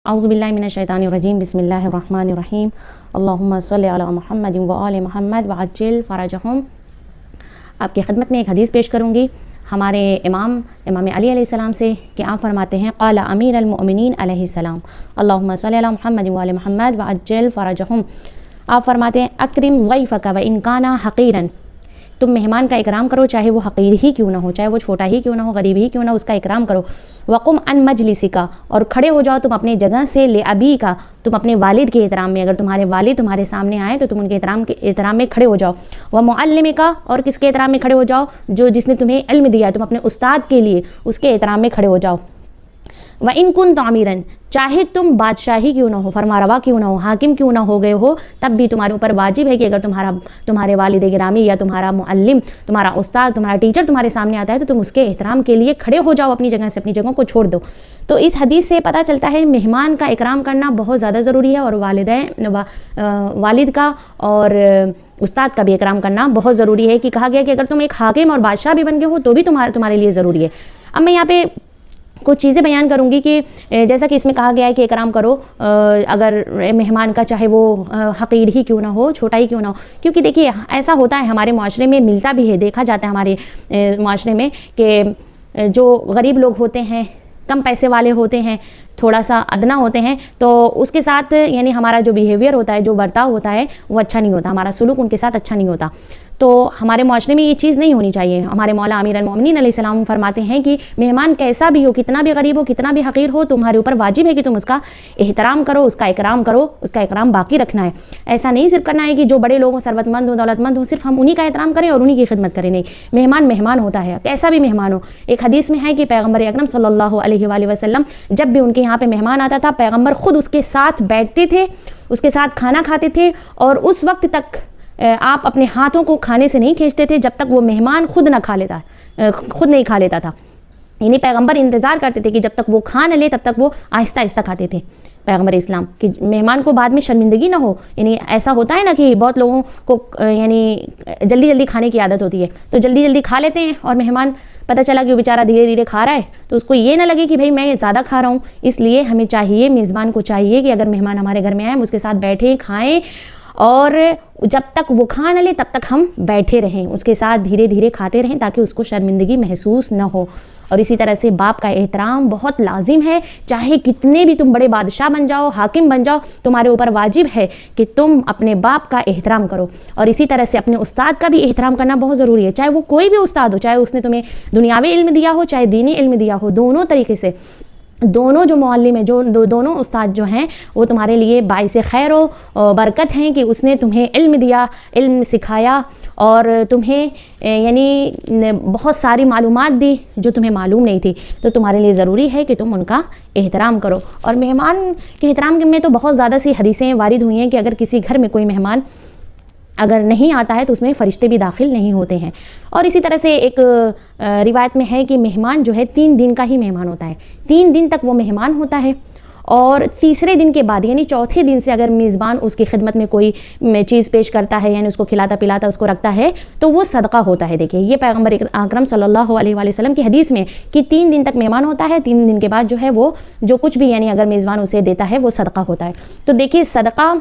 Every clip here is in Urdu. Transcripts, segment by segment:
اعوذ باللہ من الشیطان الرجیم، بسم اللہ الرحمن الرحیم، اللہم صلی علی محمد و آل محمد وعجل فرجہم۔ آپ کی خدمت میں ایک حدیث پیش کروں گی ہمارے امام علی علیہ السلام سے کہ آپ فرماتے ہیں قال امیر المؤمنین علیہ السلام اللہم صلی علی محمد و آل محمد وعجل فرجہم۔ آپ فرماتے ہیں اکرم ضیفک وان کان حقیرا، تم مہمان کا اکرام کرو چاہے وہ حقیر ہی کیوں نہ ہو، چاہے وہ چھوٹا ہی کیوں نہ ہو، غریب ہی کیوں نہ ہو، اس کا اکرام کرو۔ وقم عن مجلسک، اور کھڑے ہو جاؤ تم اپنے جگہ سے، لابیک، تم اپنے والد کے احترام میں، اگر تمہارے والد تمہارے سامنے آئے تو تم ان کے احترام میں کھڑے ہو جاؤ۔ ومعلمک، اور کس کے احترام میں کھڑے ہو جاؤ؟ جس نے تمہیں علم دیا، تم اپنے استاد کے لیے اس کے احترام میں کھڑے ہو جاؤ۔ وَإِن كُنْتَ عَمِيرًا، چاہے تم بادشاہی کیوں نہ ہو، فرما روا کیوں نہ ہو، حاکم کیوں نہ ہو گئے ہو، تب بھی تمہارے اوپر واجب ہے کہ اگر تمہارے والد گرامی یا تمہارا معلم، تمہارا استاد، تمہارا ٹیچر تمہارے سامنے آتا ہے تو تم اس کے احترام کے لیے کھڑے ہو جاؤ، اپنی جگہ سے اپنی جگہوں کو چھوڑ دو۔ تو اس حدیث سے پتہ چلتا ہے مہمان کا اکرام کرنا بہت زیادہ ضروری ہے، اور والد کا اور استاد کا بھی اکرام کرنا بہت ضروری ہے، کہ کہا گیا کہ اگر تم ایک حاکم اور بادشاہ بھی بن گئے ہو تو بھی تمہارے لیے ضروری ہے۔ اب میں یہاں پہ کچھ چیزیں بیان کروں گی کہ جیسا کہ اس میں کہا گیا ہے کہ اکرام کرو اگر مہمان کا، چاہے وہ حقیر ہی کیوں نہ ہو، چھوٹا ہی کیوں نہ ہو، کیونکہ دیکھیے ایسا ہوتا ہے ہمارے معاشرے میں، ملتا بھی ہے، دیکھا جاتا ہے ہمارے معاشرے میں کہ جو غریب لوگ ہوتے ہیں، کم پیسے والے ہوتے ہیں، تھوڑا سا ادنا ہوتے ہیں، تو اس کے ساتھ یعنی ہمارا جو بیہیویئر ہوتا ہے، جو برتاؤ ہوتا ہے وہ اچھا نہیں ہوتا، ہمارا سلوک ان کے ساتھ اچھا نہیں ہوتا۔ تو ہمارے معاشرے میں یہ چیز نہیں ہونی چاہیے۔ ہمارے مولا امیر المؤمنین علیہ السلام فرماتے ہیں کہ مہمان کیسا بھی ہو، کتنا بھی غریب ہو، کتنا بھی حقیر ہو، تمہارے اوپر واجب ہے کہ تم اس کا احترام کرو، اس کا اکرام کرو، اس کا اکرام باقی رکھنا ہے۔ ایسا نہیں صرف کرنا ہے کہ جو بڑے لوگ ہوں، ثروت مند ہوں، دولت مند ہوں، صرف ہم انہی کا احترام کریں اور انہی کی خدمت کریں، نہیں، مہمان ہوتا ہے، کیسا بھی مہمان ہو۔ ایک حدیث میں ہے کہ پیغمبر اکرم صلی اللہ علیہ وآلہ وسلم جب بھی ان کے یہاں پہ مہمان آتا تھا، پیغمبر خود اس کے ساتھ بیٹھتے تھے، اس کے ساتھ کھانا کھاتے تھے، اور اس وقت تک آپ اپنے ہاتھوں کو کھانے سے نہیں کھینچتے تھے جب تک وہ مہمان خود نہیں کھا لیتا تھا۔ یعنی پیغمبر انتظار کرتے تھے کہ جب تک وہ کھا نہ لے تب تک وہ آہستہ آہستہ کھاتے تھے، پیغمبر اسلام، کہ مہمان کو بعد میں شرمندگی نہ ہو۔ یعنی ایسا ہوتا ہے نا کہ بہت لوگوں کو یعنی جلدی کھانے کی عادت ہوتی ہے، تو جلدی کھا لیتے ہیں، اور مہمان پتہ چلا کہ وہ بیچارہ دھیرے دھیرے کھا رہا ہے تو اس کو یہ نہ لگے کہ بھئی میں زیادہ کھا رہا ہوں۔ اس لیے ہمیں چاہیے، میزبان کو چاہیے کہ اگر مہمان ہمارے گھر میں آئے ہم اس کے ساتھ بیٹھیں، کھائیں، اور جب تک وہ کھا نہ لے تب تک ہم بیٹھے رہیں، اس کے ساتھ دھیرے دھیرے کھاتے رہیں تاکہ اس کو شرمندگی محسوس نہ ہو۔ اور اسی طرح سے باپ کا احترام بہت لازم ہے، چاہے کتنے بھی تم بڑے بادشاہ بن جاؤ، حاکم بن جاؤ، تمہارے اوپر واجب ہے کہ تم اپنے باپ کا احترام کرو۔ اور اسی طرح سے اپنے استاد کا بھی احترام کرنا بہت ضروری ہے، چاہے وہ کوئی بھی استاد ہو، چاہے اس نے تمہیں دنیاوی علم دیا ہو، چاہے دینی علم دیا ہو، دونوں طریقے سے، دونوں جو معلم ہیں، جو دونوں استاد جو ہیں وہ تمہارے لیے باعث خیر و برکت ہیں کہ اس نے تمہیں علم دیا، علم سکھایا، اور تمہیں یعنی بہت ساری معلومات دی جو تمہیں معلوم نہیں تھی، تو تمہارے لیے ضروری ہے کہ تم ان کا احترام کرو۔ اور مہمان کے احترام میں تو بہت زیادہ سی حدیثیں وارد ہوئی ہیں کہ اگر کسی گھر میں کوئی مہمان اگر نہیں آتا ہے تو اس میں فرشتے بھی داخل نہیں ہوتے ہیں۔ اور اسی طرح سے ایک روایت میں ہے کہ مہمان جو ہے 3 دن کا ہی مہمان ہوتا ہے، 3 دن تک وہ مہمان ہوتا ہے، اور تیسرے دن کے بعد یعنی چوتھے دن سے اگر میزبان اس کی خدمت میں کوئی چیز پیش کرتا ہے، یعنی اس کو کھلاتا پلاتا اس کو رکھتا ہے تو وہ صدقہ ہوتا ہے۔ دیکھیے یہ پیغمبر اکرم صلی اللہ علیہ وآلہ وسلم کی حدیث میں کہ 3 دن تک مہمان ہوتا ہے، 3 دن کے بعد جو ہے وہ جو کچھ بھی یعنی اگر میزبان اسے دیتا ہے وہ صدقہ ہوتا ہے۔ تو دیکھیے صدقہ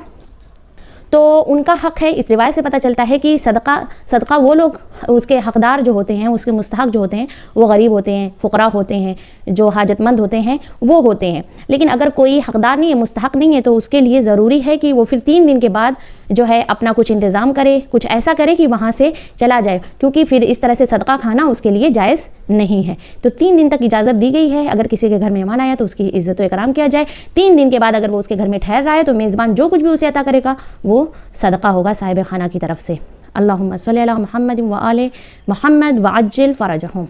تو ان کا حق ہے، اس روایت سے پتہ چلتا ہے کہ صدقہ وہ لوگ اس کے حقدار جو ہوتے ہیں، اس کے مستحق جو ہوتے ہیں وہ غریب ہوتے ہیں، فقراء ہوتے ہیں، جو حاجت مند ہوتے ہیں وہ ہوتے ہیں۔ لیکن اگر کوئی حقدار نہیں ہے، مستحق نہیں ہے، تو اس کے لیے ضروری ہے کہ وہ پھر 3 دن کے بعد جو ہے اپنا کچھ انتظام کرے، کچھ ایسا کرے کہ وہاں سے چلا جائے، کیونکہ پھر اس طرح سے صدقہ کھانا اس کے لیے جائز نہیں ہے۔ تو 3 دن تک اجازت دی گئی ہے، اگر کسی کے گھر مہمان آیا تو اس کی عزت و اکرام کیا جائے۔ 3 دن کے بعد اگر وہ اس کے گھر میں ٹھہر رہا ہے تو میزبان جو کچھ بھی اسے عطا کرے گا وہ صدقہ ہوگا صاحب خانہ کی طرف سے۔ اللہم صلی علی محمد و آل محمد وعجل فرجہم۔